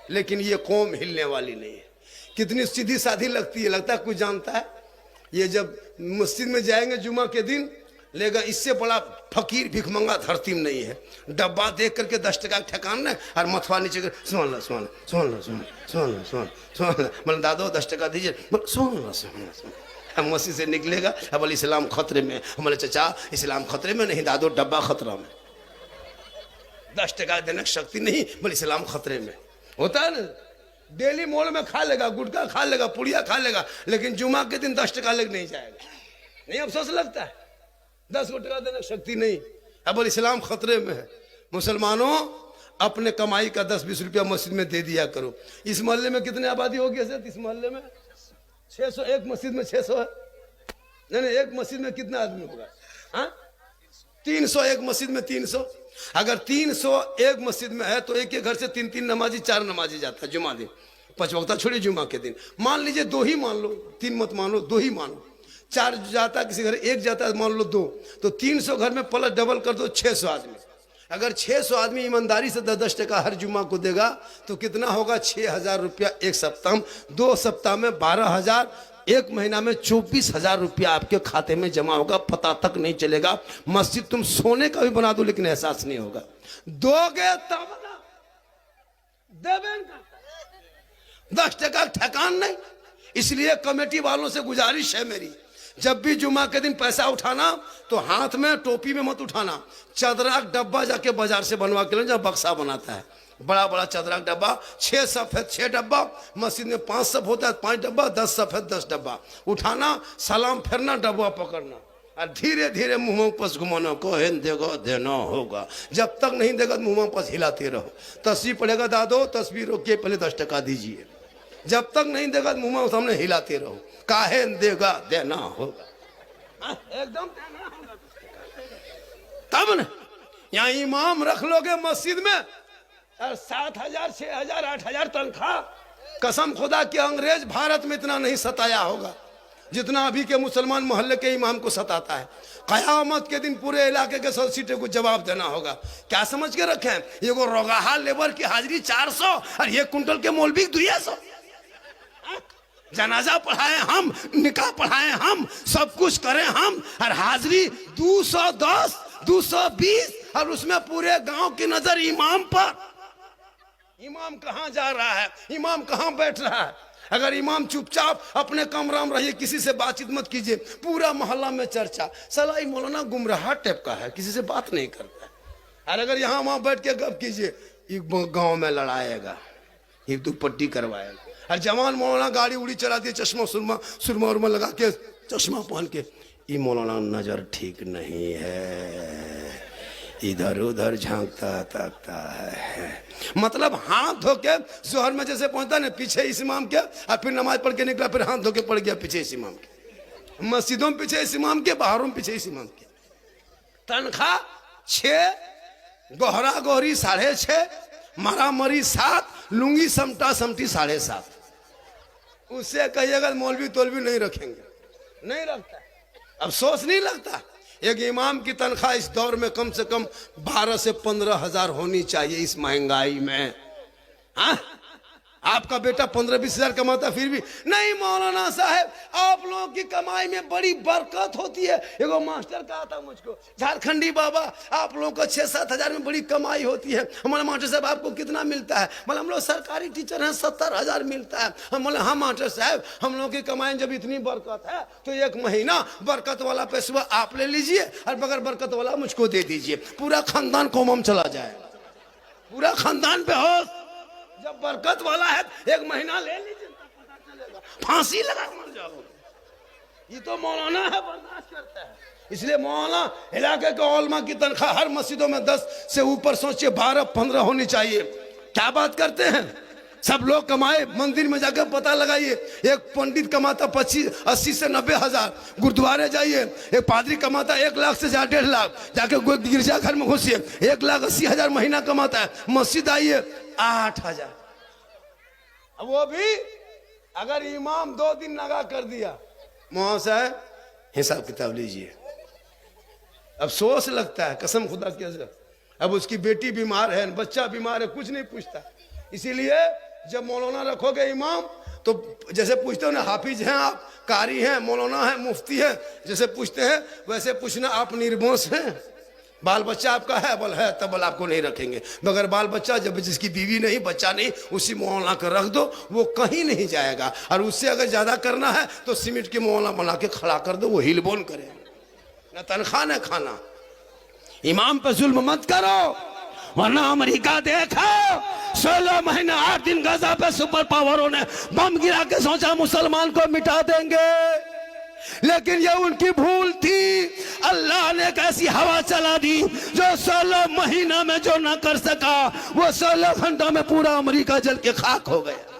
लेकिन ये कौम हिलने वाली नहीं है। कितनी सीधी साधी लगती है, लगता है कुछ जानता है। ये जब मस्जिद में जाएंगे जुमा के दिन, लेगा इससे बड़ा फकीर भिखमंगा धरती में नहीं है। डब्बा देख करके 10 टका ठेकान न और मथवा नीचे कर सुन लो सुन सुन लो सुन सुन लो सुन सुन मतलब दादो 10 टका दीजिए, सुन लो सुन सुन। हम मस्जिद से निकलेगा, अब बोले इस्लाम खतरे में। हमारे चचा इस्लाम खतरे में नहीं दादो, डब्बा खतरा में। 10 टका देने की शक्ति नहीं, बोले इस्लाम खतरे में। होता है ना, डेली मॉल में खा लेगा, गुटखा खा लेगा, पुड़िया खा लेगा, लेकिन जुमा के दिन 10 टका लेके नहीं जाएगा। नहीं अफसोस लगता है? 10 टका देने की शक्ति नहीं। अब बोले इस्लाम खतरे में है। मुसलमानों, अपने कमाई का 10-20 रुपया मस्जिद में दे दिया करो। इस मोहल्ले में कितनी आबादी होगी? इस मोहल्ले में 600, एक मस्जिद में 600 है। नहीं, एक मस्जिद में कितना आदमी होगा? हाँ, 300, एक मस्जिद में 300। अगर 300 एक मस्जिद में है तो एक एक घर से 3-3 नमाजी, 4 नमाजी जाता है जुमा दिन। 5 वक्ता छोड़िए, जुमा के दिन मान लीजिए 2 ही मान लो, 3 मत मान लो, 2 ही मानो। 4 जाता है किसी घर, 1 जाता है मान लो 2, तो 300 घर में प्लस डबल कर दो 600 आदमी। अगर 600 आदमी ईमानदारी से 10-10 टका हर जुमा को देगा तो कितना होगा? 6000 रुपया एक सप्ताह में। 2 सप्ताह में 12,000, एक महीना में 24,000 रुपया आपके खाते में जमा होगा। पता तक नहीं चलेगा। मस्जिद तुम सोने का भी बना दो लेकिन एहसास नहीं होगा। दोगे तब ना, देवें 10 टका ठेकान नहीं। इसलिए कमेटी वालों से गुजारिश है मेरी, जब भी जुमा के दिन पैसा उठाना तो हाथ में टोपी में मत उठाना, चदरा डब्बा जाके बाजार से बनवा के लेना, जब बक्सा बनाता है बड़ा बड़ा चदरा डब्बा, 6 सफेद 6 डब्बा, मस्जिद में 5 सफ होता है 5 डब्बा, 10 सफेद 10 डब्बा उठाना, सलाम फेरना, डब्बा पकड़ना और धीरे धीरे मुंह पस घुमाना। कहें देगा देना होगा, जब तक नहीं देगा मुंह पस हिलाते रहो। तस्वीर पड़ेगा दादो, तस्वीर रोकिए, पहले 10 टका दीजिए। जब तक नहीं देगा मुंह सामने हिलाते रहो। काहे देगा देना होगा, एकदम देना होगा तब न। यहाँ इमाम रख लोगे मस्जिद में और 7,000 6,000 8,000 तनख्वाह। कसम खुदा कि अंग्रेज भारत में इतना नहीं सताया होगा जितना अभी के मुसलमान मोहल्ले के इमाम को सताता है। कयामत के दिन पूरे इलाके के 100 सीटों को जवाब देना होगा। क्या समझ के रखे हैं? ये वो रोगाहा लेबर की हाजिरी 400 और 1 कुंटल के मौलवी 200। जनाजा पढ़ाए हम, निकाह पढ़ाए हम, सब कुछ करें हम, और हाजिरी 210 220, और उसमें पूरे गांव की नजर इमाम पर। इमाम कहां जा रहा है? इमाम कहां बैठ रहा है? अगर इमाम चुपचाप अपने कमरा में रहिए, किसी से बातचीत मत कीजिए, पूरा मोहल्ला में चर्चा, साला मौलाना गुमराह टाइप का है, किसी से बात नहीं करता है। और अगर यहाँ वहां बैठ के गप कीजिए, गांव में लड़ाएगा, एक दुपट्टी करवाएगा। और जवान मौलाना गाड़ी उड़ी चला दिए, चश्मा सुरमा उरमा लगा के, चश्मा पहन के, ये मौलाना नजर ठीक नहीं है, इधर उधर झांकता ताकता है। मतलब हाथ धो के जोहर में जैसे पहुंचता ना, पीछे इस इमाम के, और फिर नमाज पढ़ के निकला, फिर हाथ धो के पड़ गया पीछे इस इमाम के। मस्जिदों में पीछे इस इमाम के, बाहरों में पीछे इस इमाम के। तनख्वाह 6, गोहरा गोहरी 6.5, मरा मरी 7, लुंगी समटा समटी 7.5। उससे कहिएगा मौलवी तोलवी नहीं रखेंगे, नहीं रखता। अफसोस नहीं लगता? एक इमाम की तनख्वाह इस दौर में कम से कम 12 से 15,000 होनी चाहिए इस महंगाई में। हाँ, आपका बेटा 15-20 हजार कमाता फिर भी नहीं। मौलाना साहब, आप लोगों की कमाई में बड़ी बरकत होती है। एगो मास्टर कहा था मुझको, झारखंडी बाबा, आप लोगों को 6-7 हजार में बड़ी कमाई होती है। हमारे मास्टर साहब आपको कितना मिलता है? मतलब हम लोग सरकारी टीचर हैं, 70,000 मिलता है। हम बोले हाँ मास्टर साहब, हम लोगों की कमाई जब इतनी बरकत है तो 1 महीना बरकत वाला पैसा आप ले लीजिए और बगैर बरकत वाला मुझको दे दीजिए, पूरा खानदान कोमम चला जाएगा, पूरा खानदान पे हो। जब बरकत वाला है 1 महीना ले लीजिए, पता चलेगा, फांसी लगा मर जाओगे। ये तो मौलाना है, बर्दाश्त करता है। इसलिए मौलाना इलाके के उलमा की तनख्वाह हर मस्जिदों में 10 से ऊपर, सोचिए 12-15 होनी चाहिए। क्या बात करते हैं? सब लोग कमाए, मंदिर में जाकर पता लगाइए, एक पंडित कमाता 80 से 90 हजार। गुरुद्वारे जाइए, एक पादरी कमाता 1 लाख से 1.5 लाख। जाके गिरजाघर में घुसिए, 1,80,000 महीना कमाता है। मस्जिद आइए 8,000। अब वो भी अगर इमाम 2 दिन नगा कर दिया, मौलाना साहब हिसाब किताब लीजिए। अफसोस लगता है, कसम खुदा की। अब उसकी बेटी बीमार है, बच्चा बीमार है, कुछ नहीं पूछता। इसीलिए जब मौलाना रखोगे इमाम तो जैसे पूछते हो ना, हाफिज हैं आप, कारी हैं, मौलाना हैं, मुफ्ती हैं, जैसे पूछते हैं वैसे पूछना, आप निर्दोष हैं, बाल बच्चा आपका है, बोल है, तब बोल आपको नहीं रखेंगे। मगर बाल बच्चा जब जिसकी बीवी नहीं, बच्चा नहीं, उसी मौलाना कर रख दो, वो कहीं नहीं जाएगा। और उससे अगर ज्यादा करना है तो सीमेंट के मौलाना बना के खड़ा कर दो, वो हिलबोन करे, न तनख्वाह न खाना। इमाम पे जुल्म मत करो, वरना अमेरिका देखो 16 महीने 8 दिन गाजा पे सुपर पावरों ने बम गिरा के सोचा मुसलमान को मिटा देंगे, लेकिन ये उनकी भूल थी। अल्लाह ने एक ऐसी हवा चला दी जो 16 महीना में जो ना कर सका वो 16 घंटों में पूरा अमेरिका जल के खाक हो गया।